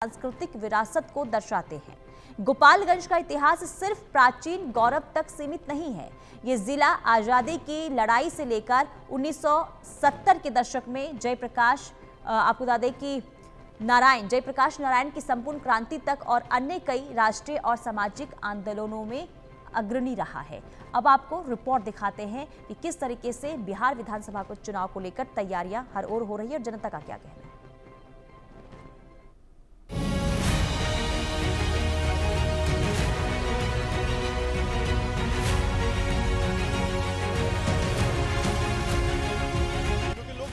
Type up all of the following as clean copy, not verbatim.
सांस्कृतिक विरासत को दर्शाते हैं। गोपालगंज का इतिहास सिर्फ प्राचीन गौरव तक सीमित नहीं है। ये जिला आजादी की लड़ाई से लेकर 1970 के दशक में आपको बता दें कि जयप्रकाश नारायण की संपूर्ण क्रांति तक और अन्य कई राष्ट्रीय और सामाजिक आंदोलनों में अग्रणी रहा है। अब आपको रिपोर्ट दिखाते हैं कि किस तरीके से बिहार विधानसभा को चुनाव को लेकर तैयारियां हर ओर हो रही है और जनता का क्या कहना है।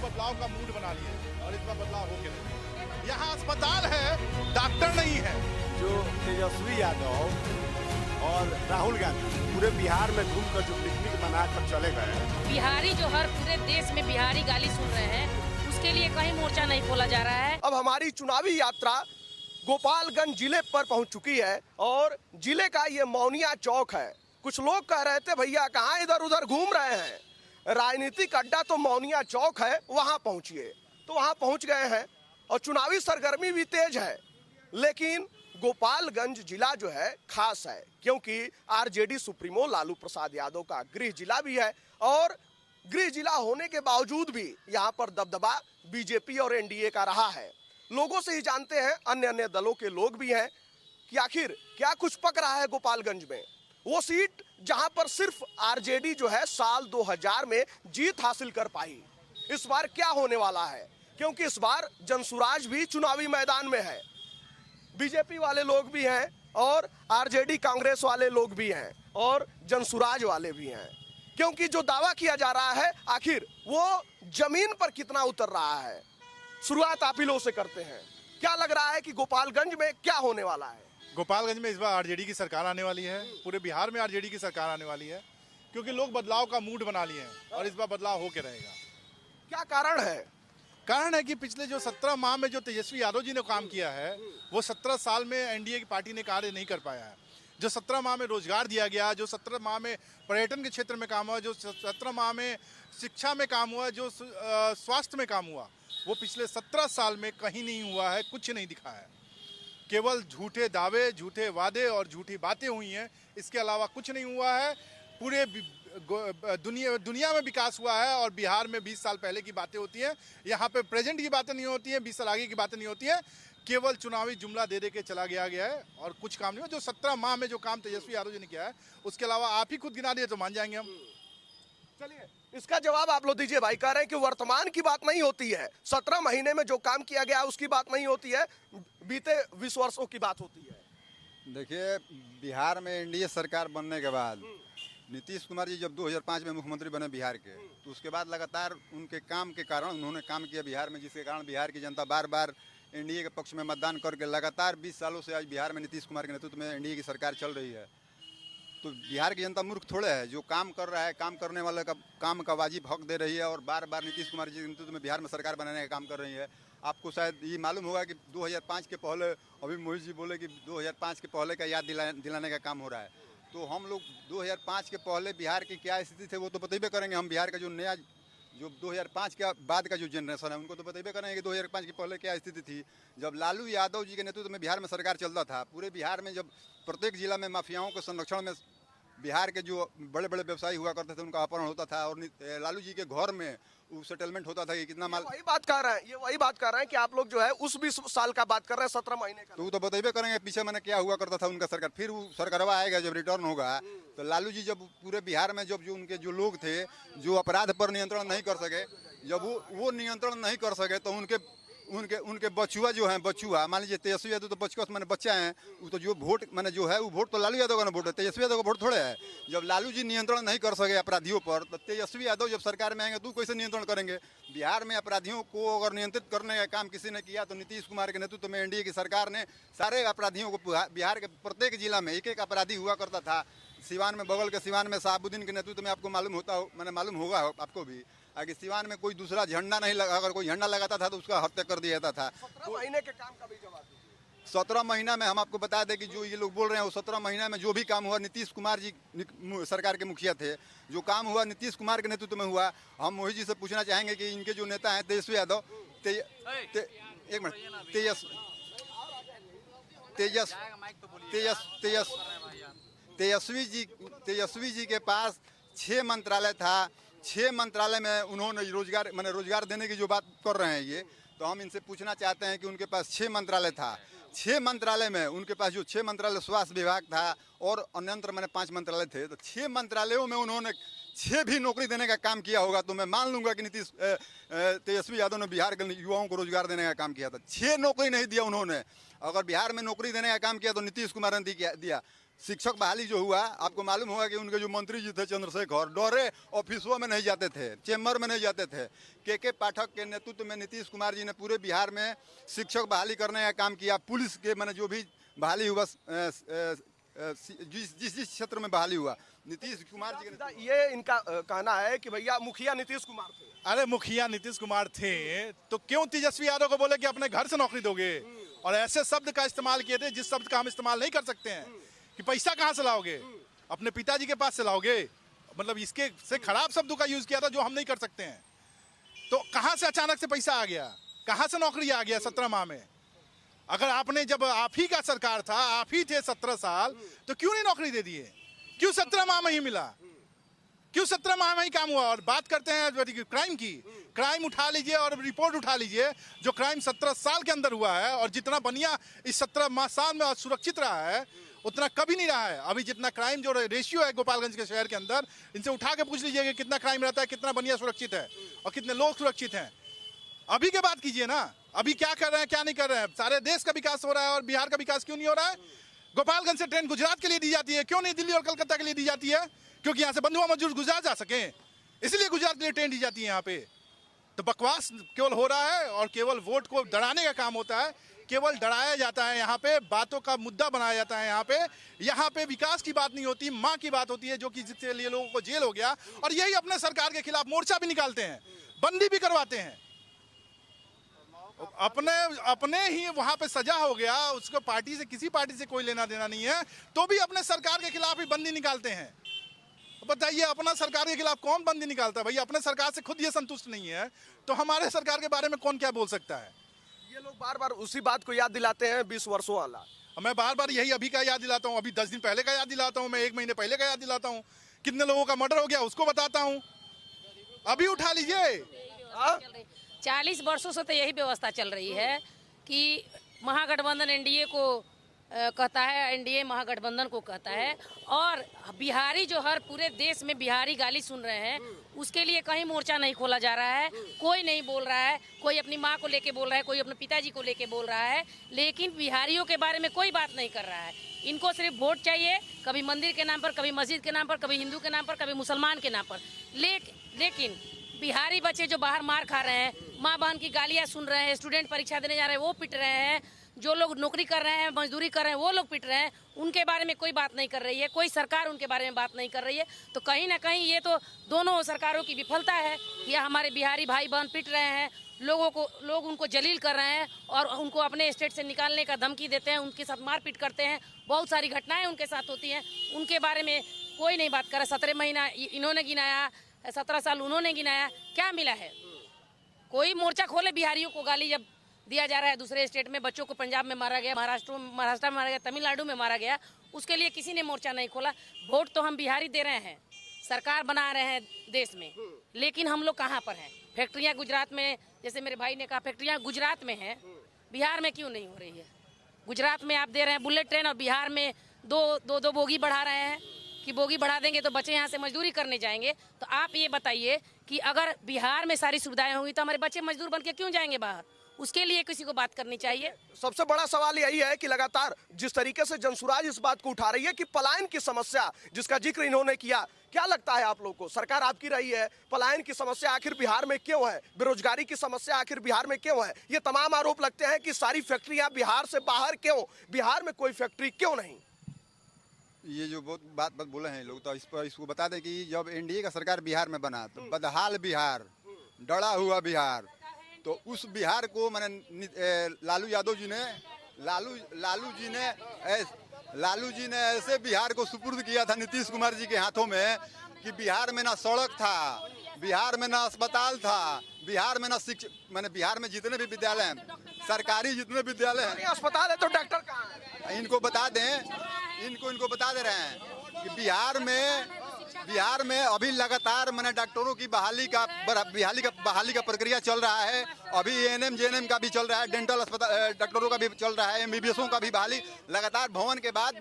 बदलाव का मूड बना लिए और इसका बदलाव हो गया। यहाँ अस्पताल है, डॉक्टर नहीं है। जो तेजस्वी यादव और राहुल गांधी पूरे बिहार में घूमकर जो पिकनिक मनाकर चले गए, बिहारी जो हर पूरे देश में बिहारी गाली सुन रहे हैं, उसके लिए कहीं मोर्चा नहीं खोला जा रहा है। अब हमारी चुनावी यात्रा गोपालगंज जिले पर पहुंच चुकी है और जिले का ये मौनिया चौक है। कुछ लोग कह रहे थे भैया कहाँ इधर उधर घूम रहे हैं, राजनीतिक अड्डा तो मौनिया चौक है, वहां पहुंचिए। तो वहां पहुंच गए हैं और चुनावी सरगर्मी भी तेज है। लेकिन गोपालगंज जिला जो है खास है, क्योंकि आरजेडी सुप्रीमो लालू प्रसाद यादव का गृह जिला भी है और गृह जिला होने के बावजूद भी यहाँ पर दबदबा बीजेपी और एनडीए का रहा है। लोगों से ही जानते हैं, अन्य अन्य दलों के लोग भी हैं कि आखिर क्या कुछ पक रहा है गोपालगंज में। वो सीट जहां पर सिर्फ आरजेडी जो है साल 2000 में जीत हासिल कर पाई, इस बार क्या होने वाला है, क्योंकि इस बार जनसुराज भी चुनावी मैदान में है। बीजेपी वाले लोग भी हैं और आरजेडी कांग्रेस वाले लोग भी हैं और जनसुराज वाले भी हैं, क्योंकि जो दावा किया जा रहा है आखिर वो जमीन पर कितना उतर रहा है। शुरुआत आप ही लोगों से करते हैं, क्या लग रहा है कि गोपालगंज में क्या होने वाला है? गोपालगंज में इस बार आरजेडी की सरकार आने वाली है, पूरे बिहार में आरजेडी की सरकार आने वाली है, क्योंकि लोग बदलाव का मूड बना लिए हैं और इस बार बदलाव होके रहेगा। क्या कारण है? कारण है कि पिछले जो 17 माह में जो तेजस्वी यादव जी ने काम किया है, वो 17 साल में एनडीए की पार्टी ने कार्य नहीं कर पाया है। जो 17 माह में रोजगार दिया गया, जो 17 माह में पर्यटन के क्षेत्र में काम हुआ, जो 17 माह में शिक्षा में काम हुआ, जो स्वास्थ्य में काम हुआ, वो पिछले 17 साल में कहीं नहीं हुआ है, कुछ नहीं दिखा है। केवल झूठे दावे, झूठे वादे और झूठी बातें हुई हैं, इसके अलावा कुछ नहीं हुआ है। पूरे दुनिया में विकास हुआ है और बिहार में 20 साल पहले की बातें होती हैं, यहाँ पे प्रेजेंट की बातें नहीं होती हैं, 20 साल आगे की बातें नहीं होती हैं। केवल चुनावी जुमला दे के चला गया है और कुछ काम नहीं हुआ। जो 17 माह में जो काम तेजस्वी यादव जी ने किया है, उसके अलावा आप ही खुद गिना दिए तो मान जाएंगे हम। चलिए इसका जवाब आप लोग दीजिए। भाई कह रहे हैं कि वर्तमान की बात नहीं होती है, 17 महीने में जो काम किया गया उसकी बात नहीं होती है, बीते 20 वर्षों की बात होती है। देखिए, बिहार में एनडीए सरकार बनने के बाद नीतीश कुमार जी जब 2005 में मुख्यमंत्री बने बिहार के, तो उसके बाद लगातार उनके काम के कारण उन्होंने काम किया बिहार में, जिसके कारण बिहार की जनता बार बार एनडीए के पक्ष में मतदान करके लगातार 20 सालों से आज बिहार में नीतीश कुमार के नेतृत्व में एनडीए की सरकार चल रही है। तो बिहार की जनता मूर्ख थोड़े है, जो काम कर रहा है, काम करने वाले का काम का वाजिब हक दे रही है और बार बार नीतीश कुमार जी के नेतृत्व में बिहार में सरकार बनाने का काम कर रही है। आपको शायद ये मालूम होगा कि 2005 के पहले, अभी मोहित जी बोले कि 2005 के पहले का याद दिलाने का काम हो रहा है। तो हम लोग 2005 के पहले बिहार की क्या स्थिति थे वो तो बतेबे करेंगे। हम बिहार का जो 2005 के बाद का जो जनरेशन है उनको तो बतेबे करेंगे कि 2005 के पहले क्या स्थिति थी। जब लालू यादव जी के नेतृत्व में बिहार में सरकार चलता था, पूरे बिहार में जब प्रत्येक जिला में माफियाओं के संरक्षण में बिहार के जो बड़े बड़े व्यवसायी हुआ करते थे उनका अपहरण होता था और लालू जी के घर में वो सेटलमेंट होता था कि कितना माल। वही बात कर रहे हैं, ये वही बात कर रहे हैं कि आप लोग जो है उस 20 साल का बात कर रहे हैं, 17 महीने का। तो वो तो बतेबे करेंगे पीछे मैंने क्या हुआ करता था उनका सरकार। फिर वो सरकारवा आएगा जब रिटर्न होगा, तो लालू जी जब पूरे बिहार में जब जो उनके जो लोग थे जो अपराध पर नियंत्रण नहीं कर सके, जब वो नियंत्रण नहीं कर सके, तो उनके बचुआ जो हैं, बचुआ मान लीजिए तेजस्वी यादव तो बचुआ मैंने बच्चा हैं, वो तो जो वोट मैंने जो है वो वोट तो लालू यादव का ना वोट है, तेजस्वी यादव का वोट थोड़े है। जब लालू जी नियंत्रण नहीं कर सके अपराधियों पर, तो तेजस्वी यादव जब सरकार में आएंगे तो कैसे नियंत्रण करेंगे? बिहार में अपराधियों को अगर नियंत्रित करने का काम किसी ने किया तो नीतीश कुमार के नेतृत्व में एनडीए की सरकार ने सारे अपराधियों को, बिहार के प्रत्येक जिला में एक एक अपराधी हुआ करता था। सिवान में, बगल के सिवान में शहाबुद्दीन के नेतृत्व में आपको मालूम होगा आपको भी, आगे सिवान में कोई दूसरा झंडा नहीं लगा, अगर कोई झंडा लगाता था तो उसका हत्या कर दिया जाता था। 17 महीने के काम का भी जवाब दीजिए। 17 महीना में हम आपको बता दें कि जो ये लोग बोल रहे हैं वो 17 महीना में जो भी काम हुआ, नीतीश कुमार जी सरकार के मुखिया थे, जो काम हुआ नीतीश कुमार के नेतृत्व में हुआ। हम मोहित जी से पूछना चाहेंगे कि इनके जो नेता हैं तेजस्वी यादव, एक मिनट, तेजस्वी जी के पास 6 मंत्रालय था। 6 मंत्रालय में उन्होंने रोजगार देने की जो बात कर रहे हैं ये, तो हम इनसे पूछना चाहते हैं कि उनके पास 6 मंत्रालय था। 6 मंत्रालय में उनके पास जो 6 मंत्रालय स्वास्थ्य विभाग था और अन्यंत्र 5 मंत्रालय थे, तो 6 मंत्रालयों में उन्होंने 6 भी नौकरी देने का काम किया होगा तो मैं मान लूंगा कि तेजस्वी यादव ने बिहार के युवाओं को रोजगार देने का काम किया था। 6 नौकरी नहीं दिया उन्होंने। अगर बिहार में नौकरी देने का काम किया तो नीतीश कुमार ने दिया। शिक्षक बहाली जो हुआ, आपको मालूम होगा कि उनके जो मंत्री जी थे चंद्रशेखर, डरे ऑफिसों में नहीं जाते थे, चेम्बर में नहीं जाते थे। के पाठक के नेतृत्व में नीतीश कुमार जी ने पूरे बिहार में शिक्षक बहाली करने का काम किया। पुलिस के जो भी बहाली हुआ, जिस क्षेत्र में बहाली हुआ, नीतीश कुमार जी के ये इनका कहना है कि भैया मुखिया नीतीश कुमार थे। अरे मुखिया नीतीश कुमार थे तो क्यों तेजस्वी यादव को बोले कि अपने घर से नौकरी दोगे, और ऐसे शब्द का इस्तेमाल किए थे जिस शब्द का हम इस्तेमाल नहीं कर सकते हैं कि पैसा कहाँ से लाओगे, अपने पिताजी के पास से लाओगे। मतलब इसके से खराब शब्दों का यूज किया था जो हम नहीं कर सकते हैं। तो कहाँ से अचानक से पैसा आ गया, कहाँ से नौकरी आ गया 17 माह में? अगर आपने, जब आप ही का सरकार था, आप ही थे 17 साल, तो क्यों नहीं नौकरी दे दिए? क्यों 17 माह में ही मिला? क्यों 17 माह में ही काम हुआ? और बात करते हैं क्राइम की, क्राइम उठा लीजिए और रिपोर्ट उठा लीजिए, जो क्राइम 17 साल के अंदर हुआ है और जितना बनिया इस 17 साल में सुरक्षित रहा है उतना कभी नहीं रहा है। अभी जितना क्राइम जो रेशियो है गोपालगंज के शहर के अंदर, इनसे उठा के पूछ लीजिए कि कितना क्राइम रहता है, कितना बनिया सुरक्षित है और कितने लोग सुरक्षित हैं। अभी के बात कीजिए ना, अभी क्या कर रहे हैं क्या नहीं कर रहे हैं। सारे देश का विकास हो रहा है और बिहार का विकास क्यों नहीं हो रहा है? गोपालगंज से ट्रेन गुजरात के लिए दी जाती है, क्यों नहीं दिल्ली और कलकत्ता के लिए दी जाती है? क्योंकि यहाँ से बंधुआ मजदूर गुजरात जा सके, इसलिए गुजरात के लिए ट्रेन दी जाती है यहाँ पे। तो बकवास केवल हो रहा है और केवल वोट को डराने का काम होता है, केवल डराया जाता है यहाँ पे, बातों का मुद्दा बनाया जाता है यहाँ पे विकास की बात नहीं होती, माँ की बात होती है, जो कि जिसके लिए लोगों को जेल हो गया। और यही अपने सरकार के खिलाफ मोर्चा भी निकालते हैं, बंदी भी करवाते हैं। अपने ही वहां पे सजा हो गया, उसको पार्टी से, किसी पार्टी से कोई लेना देना नहीं है, तो भी अपने सरकार के खिलाफ ही बंदी निकालते हैं। बताइए, अपना सरकार के खिलाफ कौन बंदी निकालता है? भाई अपने सरकार से खुद ये संतुष्ट नहीं है तो हमारे सरकार के बारे में कौन क्या बोल सकता है? ये लोग बार बार उसी बात को याद दिलाते हैं 20 वर्षों वाला। मैं बार बार यही अभी का याद दिलाता हूँ, अभी 10 दिन पहले का याद दिलाता हूँ, मैं 1 महीने पहले का याद दिलाता हूँ, कितने लोगों का मर्डर हो गया उसको बताता हूँ। अभी उठा लीजिए। 40 वर्षों से तो यही व्यवस्था चल रही है कि महागठबंधन एनडीए को कहता है, एनडीए महागठबंधन को कहता है, और बिहारी जो हर पूरे देश में बिहारी गाली सुन रहे हैं, उसके लिए कहीं मोर्चा नहीं खोला जा रहा है, कोई नहीं बोल रहा है। कोई अपनी माँ को लेके बोल रहा है, कोई अपने पिताजी को लेके बोल रहा है, लेकिन बिहारियों के बारे में कोई बात नहीं कर रहा है। इनको सिर्फ वोट चाहिए, कभी मंदिर के नाम पर, कभी मस्जिद के नाम पर, कभी हिंदू के नाम पर, कभी मुसलमान के नाम पर। लेकिन बिहारी बच्चे जो बाहर मार खा रहे हैं, माँ बहन की गालियाँ सुन रहे हैं, स्टूडेंट परीक्षा देने जा रहे हैं वो पिट रहे हैं, जो लोग नौकरी कर रहे हैं, मजदूरी कर रहे हैं, वो लोग पिट रहे हैं, उनके बारे में कोई बात नहीं कर रही है, कोई सरकार उनके बारे में बात नहीं कर रही है। तो कहीं ना कहीं ये तो दोनों सरकारों की विफलता है। या हमारे बिहारी भाई बहन पिट रहे हैं, लोग उनको जलील कर रहे हैं और उनको अपने स्टेट से निकालने का धमकी देते हैं, उनके साथ मारपीट करते हैं, बहुत सारी घटनाएं उनके साथ होती हैं, उनके बारे में कोई नहीं बात कर रहा। 17 महीना इन्होंने गिनाया, 17 साल उन्होंने गिनाया, क्या मिला है? कोई मोर्चा खोले। बिहारियों को गाली जब दिया जा रहा है, दूसरे स्टेट में बच्चों को पंजाब में मारा गया, महाराष्ट्र में मारा गया, तमिलनाडु में मारा गया, उसके लिए किसी ने मोर्चा नहीं खोला। वोट तो हम बिहारी दे रहे हैं, सरकार बना रहे हैं देश में, लेकिन हम लोग कहाँ पर हैं? फैक्ट्रियाँ गुजरात में, जैसे मेरे भाई ने कहा, फैक्ट्रियाँ गुजरात में हैं, बिहार में क्यों नहीं हो रही है? गुजरात में आप दे रहे हैं बुलेट ट्रेन और बिहार में दो बोगी बढ़ा रहे हैं कि बोगी बढ़ा देंगे तो बच्चे यहाँ से मजदूरी करने जाएंगे। तो आप ये बताइए कि अगर बिहार में सारी सुविधाएं होंगी तो हमारे बच्चे मजदूर बन के क्यों जाएंगे बाहर? उसके लिए किसी को बात करनी चाहिए। सबसे बड़ा सवाल यही है कि लगातार जिस तरीके से जनसुराज इस बात को उठा रही है कि पलायन की समस्या जिसका जिक्र इन्होंने किया, क्या लगता है आप लोग को? सरकार आपकी रही है, पलायन की समस्या आखिर बिहार में क्यों है? बेरोजगारी की समस्या आखिर बिहार में क्यों है? ये तमाम आरोप लगते हैं कि सारी फैक्ट्रियां बिहार से बाहर क्यों, बिहार में कोई फैक्ट्री क्यों नहीं? ये जो बहुत बात बोले हैं लोग, तो इस पर इसको बता दें कि जब एनडीए का सरकार बिहार में बना तो बदहाल बिहार, डरा हुआ बिहार, तो उस बिहार को मैंने लालू जी ने ऐसे बिहार को सुपुर्द किया था नीतीश कुमार जी के हाथों में कि बिहार में ना सड़क था, बिहार में ना अस्पताल था, बिहार में ना शिक्षा, मैंने बिहार में जितने भी विद्यालय हैं, सरकारी जितने विद्यालय हैं, अस्पताल है तो डॉक्टर कहाँ है? इनको बता दें, इनको बता दे रहे हैं कि बिहार में अभी लगातार मैंने डॉक्टरों की बहाली का प्रक्रिया चल रहा है। अभी एएनएम जेएनएम का भी चल रहा है, डेंटल अस्पताल डॉक्टरों का भी चल रहा है, एमबीबीएसों का भी बहाली लगातार भवन के बाद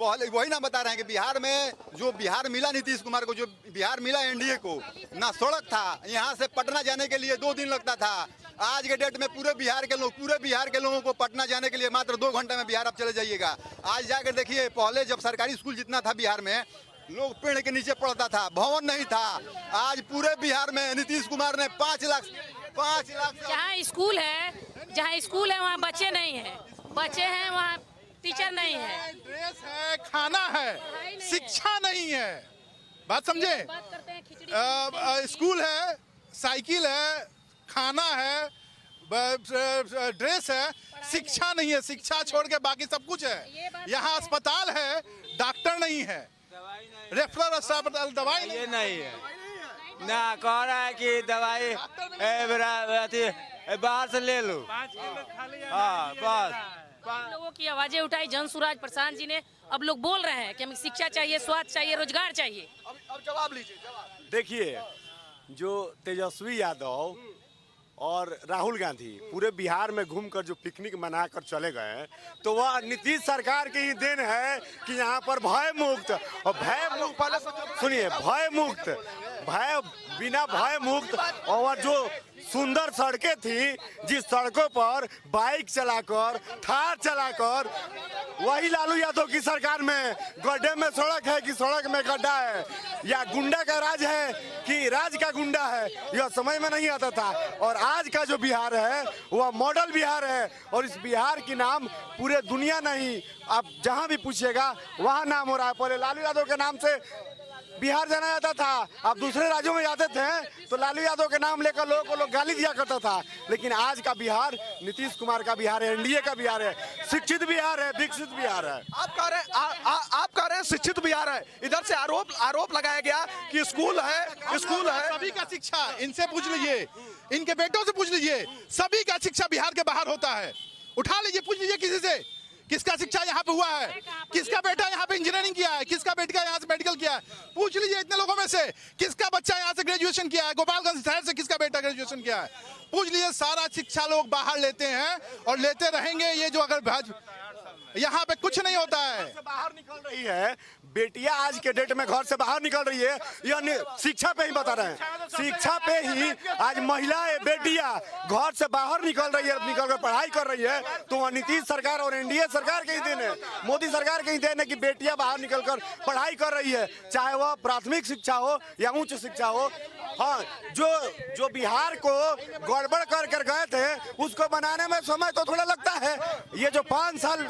पहले वही ना बता रहे हैं कि बिहार में जो बिहार मिला नीतीश कुमार को, जो बिहार मिला एनडीए को, ना सड़क था, यहाँ से पटना जाने के लिए 2 दिन लगता था। आज के डेट में पूरे बिहार के लोगों को पटना जाने के लिए मात्र 2 घंटे में बिहार आप चले जाइएगा। आज जाकर देखिए, पहले जब सरकारी स्कूल जितना था बिहार में, लोग पेड़ के नीचे पढ़ता था, भवन नहीं था। आज पूरे बिहार में नीतीश कुमार ने 5 लाख जहाँ स्कूल है वहाँ बच्चे नहीं है, बच्चे हैं वहाँ टीचर नहीं है, ड्रेस है, खाना है, शिक्षा नहीं है। बात समझे? स्कूल है, साइकिल है, खाना है, ड्रेस है, शिक्षा नहीं है। शिक्षा छोड़ के बाकी सब कुछ है। यहाँ अस्पताल है, डॉक्टर नहीं है, रेफरल अस्पताल दवाई नहीं है ना। कह रहा है कि दवाई बाहर से ले लो। हाँ बस लोगों की आवाजें उठाई जन सुराज प्रशांत जी ने। अब लोग बोल रहे हैं कि हमें शिक्षा चाहिए, स्वास्थ्य चाहिए, रोजगार चाहिए। अब जवाब लीजिए। देखिए, जो तेजस्वी यादव और राहुल गांधी पूरे बिहार में घूमकर जो पिकनिक मनाकर चले गए हैं, तो वह नीतीश सरकार की ही देन है कि यहाँ पर भय मुक्त बिना भय मुक्त और जो सुंदर सड़कें थी, जिस सड़कों पर बाइक चलाकर, थार चलाकर, वही लालू यादव की सरकार में गड्ढे में सड़क है कि सड़क में गड्ढा है, या गुंडा का राज है कि राज का गुंडा है, यह समझ में नहीं आता था। और आज का जो बिहार है वह मॉडल बिहार है, और इस बिहार की नाम पूरे दुनिया नहीं, आप जहां भी पूछिएगा वहां नाम हो रहा है। पहले लालू यादव के नाम से बिहार जाना जाता था, अब दूसरे राज्यों में जाते थे तो लालू यादव के नाम लेकर लोगों को लोग गाली दिया करता था। लेकिन आज का बिहार नीतीश कुमार का बिहार है, एनडीए का बिहार है, शिक्षित बिहार है, विकसित बिहार है। आप कह रहे हैं शिक्षित बिहार है। इधर से आरोप लगाया गया कि स्कूल है। सभी का शिक्षा, इनसे पूछ लीजिए, इनके बेटों से पूछ लीजिए, सभी का शिक्षा बिहार के बाहर होता है। उठा लीजिए, पूछ लीजिए किसी से, किसका शिक्षा यहाँ पे हुआ है, किसका बेटा यहाँ पे इंजीनियरिंग किया है, किसका बेटा यहाँ से मेडिकल किया है। पूछ लीजिए इतने लोगों में से किसका बच्चा यहाँ से ग्रेजुएशन किया है, गोपालगंज शहर से किसका बेटा ग्रेजुएशन किया है। पूछ लीजिए, सारा शिक्षा लोग बाहर लेते हैं और लेते रहेंगे। ये जो अगर यहाँ पे कुछ नहीं होता है। बाहर निकल रही है बेटियां, आज के डेट में घर से बाहर निकल रही है, यानी शिक्षा पे ही बता रहे हैं, शिक्षा पे ही आज महिलाएं बेटियां घर से बाहर निकल रही है, निकलकर पढ़ाई कर रही है। तो वह नीतीश सरकार और एनडीए सरकार के ही देन है, मोदी सरकार के ही देन है कि बेटियां बाहर निकलकर पढ़ाई कर रही है, चाहे वह प्राथमिक शिक्षा हो या उच्च शिक्षा हो। हाँ, जो बिहार को गड़बड़ कर गए थे, उसको बनाने में समय तो थोड़ा लगता है। ये जो 5 साल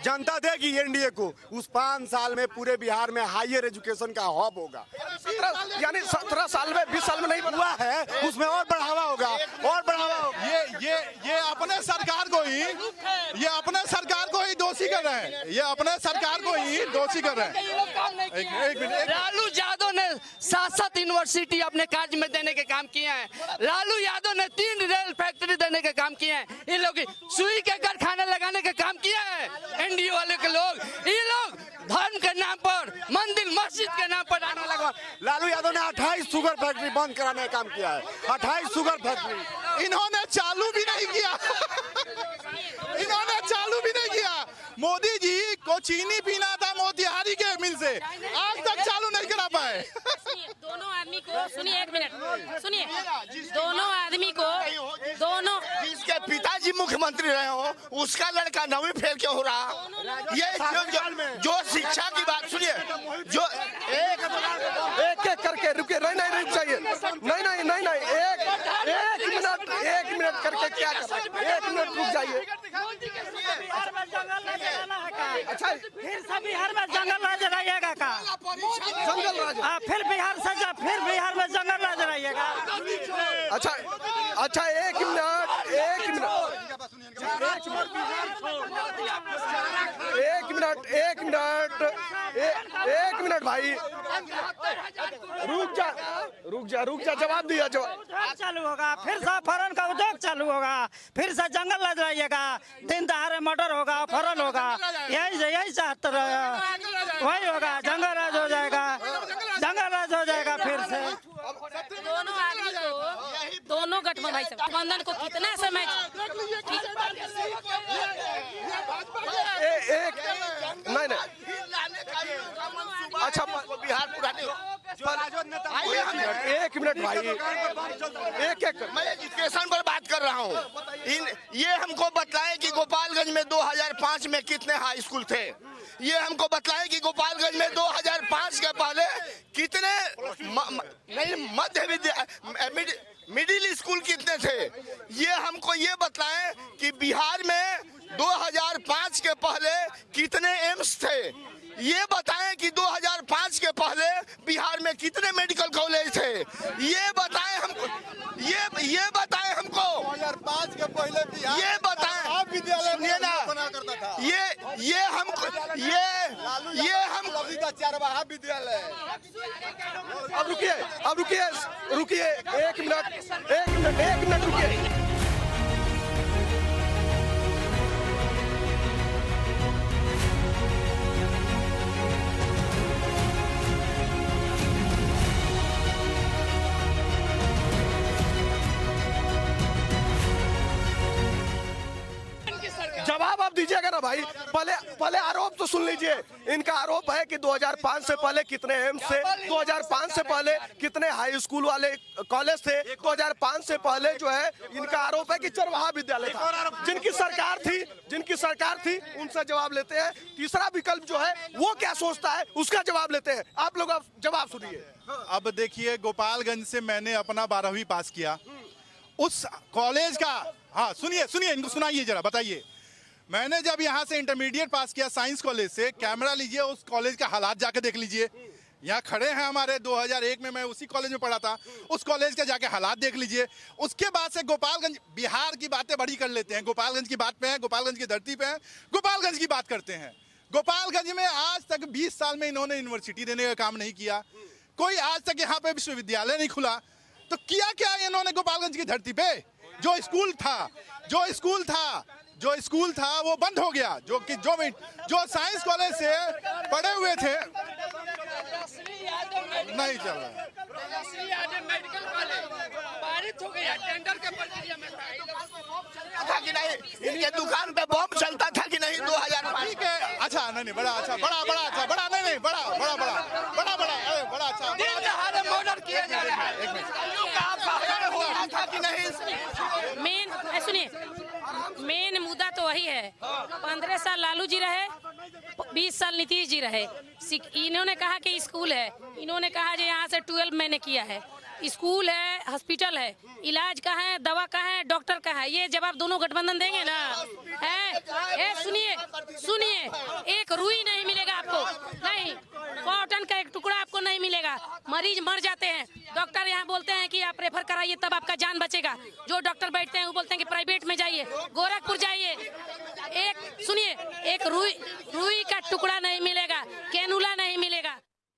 जनता देगी एनडीए को, उस 5 साल में पूरे बिहार में हायर एजुकेशन का हब होगा। यानी 17 साल में 20 साल में नहीं हुआ है, उसमें और बढ़ावा होगा, और बढ़ावा होगा। ये अपने सरकार को ही दोषी कर रहे हैं, ये अपने सरकार को ही दोषी कर रहे हैं। एक मिनट, लालू यादव ने 7 यूनिवर्सिटी अपने कार्य में देने के काम किए हैं। लालू यादव ने 3 रेल फैक्ट्री देने के काम किए हैं। इन लोग सुई के कारखाना लगाने के काम किया है एनडीए वाले के लोग। ये लोग धर्म के नाम पर, मंदिर मस्जिद के नाम पर आने लगा। लालू यादव ने 28 शुगर फैक्ट्री बंद कराने का काम किया है, 28 शुगर फैक्ट्री इन्होंने चालू भी नहीं किया। मोदी जी को चीनी पीना था मोतिहारी के मिल से, आज तक चालू नहीं करा पाए। दोनों आदमी को सुनिए, एक मिनट सुनिए, दोनों आदमी को, दोनों जिसके पिताजी मुख्यमंत्री रहे हो उसका लड़का 9वीं फेल क्यों हो रहा। ये जो शिक्षा की बात सुनिए, जो एक करके रुके, नहीं रुक जाइए, नहीं एक मिनट करके क्या कर, 1 मिनट रुक जाइए। अच्छा, फिर से बिहार में जंगल राज रहिएगा का? जंगल राज? फिर बिहार में जंगल राज रहिएगा। अच्छा, एक मिनट भाई, रुक जा, जवाब दिया। उद्योग चालू होगा, फिर से फौरन का उद्योग चालू होगा, फिर से जंगल लग जाइएगा, दिन दहाड़े मर्डर होगा, फौरन होगा। वही होगा, जंगल राज हो जाएगा, जंगल राज हो जाएगा फिर से। दोनों आदमी को, दोनों गठबंधन को कितना समय एक नहीं अच्छा बिहार पुराने एक मिनट भाई, एक मैं एजुकेशन पर बात कर रहा हूँ। ये हमको बताएं कि गोपालगंज में 2005 में कितने हाई स्कूल थे। ये हमको बताएं कि गोपालगंज में 2005 के पहले कितने मध्य विद्यालय मिडिल स्कूल कितने थे। ये हमको ये बताएं कि बिहार में 2005 के पहले कितने एम्स थे। ये बताएं कि 2005 के पहले बिहार में कितने मेडिकल कॉलेज थे। ये बताएं हमको, ये बताएं हमको 2005 के पहले बिहार ये बताएं विद्यालय सुनिए ना, बना करता था। ये हमको ये हम चरवाहा विद्यालय। अब रुकिए एक मिनट रुकिए। जवाब आप दीजिएगा ना भाई। पहले आरोप तो सुन लीजिए। इनका आरोप है कि 2005 से पहले कितने एम्स थे, 2005 से पहले कितने हाई स्कूल वाले कॉलेज थे, 2005 से पहले जो है इनका आरोप है कि चरवाहा विद्यालय था। जिनकी सरकार थी उनसे जवाब लेते हैं। तीसरा विकल्प जो है वो क्या सोचता है उसका जवाब लेते हैं। आप लोग जवाब सुनिए। अब देखिए, गोपालगंज से मैंने अपना 12वीं पास किया। उस कॉलेज का, हाँ सुनिए इनको सुनाइए जरा, बताइए। मैंने जब यहाँ से इंटरमीडिएट पास किया साइंस कॉलेज से, कैमरा लीजिए, उस कॉलेज का हालात जाके देख लीजिए। यहाँ खड़े हैं हमारे, 2001 में मैं उसी कॉलेज में पढ़ा था। उस कॉलेज के जाके हालात देख लीजिए। उसके बाद से गोपालगंज, बिहार की बातें बड़ी कर लेते हैं, गोपालगंज की बात पे है, गोपालगंज की धरती पे है, गोपालगंज की बात करते हैं। गोपालगंज में आज तक 20 साल में इन्होंने यूनिवर्सिटी देने का काम नहीं किया। कोई आज तक यहाँ पे विश्वविद्यालय नहीं खुला। तो किया क्या इन्होंने गोपालगंज की धरती पे? जो स्कूल था वो बंद हो गया। जो साइंस कॉलेज से पढ़े हुए थे नहीं चल रहा। मेडिकल कॉलेज पारित हो गया, टेंडर के प्रक्रिया में था कि नहीं, इनके दुकान पे बम चलता था कि नहीं 2005। ठीक है, अच्छा नहीं बड़ा अच्छा, बड़ा अच्छा, बड़ा नहीं बड़ा अच्छा मर्डर किया जा रहा है। था कि नहीं। मेन मुद्दा तो वही है। 15 साल लालू जी रहे, 20 साल नीतीश जी रहे। इन्होंने कहा कि स्कूल है, इन्होंने कहा कि यहाँ से 12 मैंने किया है। स्कूल है, हॉस्पिटल है, इलाज का है, दवा का है, डॉक्टर का है। ये जवाब दोनों गठबंधन देंगे ना? सुनिए, एक रुई नहीं मिलेगा आपको, नहीं कॉटन का एक टुकड़ा आपको नहीं मिलेगा। मरीज मर जाते हैं, डॉक्टर यहाँ बोलते हैं कि आप रेफर कराइए तब आपका जान बचेगा। जो डॉक्टर बैठते हैं वो बोलते हैं कि प्राइवेट में जाइए, गोरखपुर जाइए। एक रुई का टुकड़ा नहीं मिलेगा, कैनुला नहीं मिलेगा।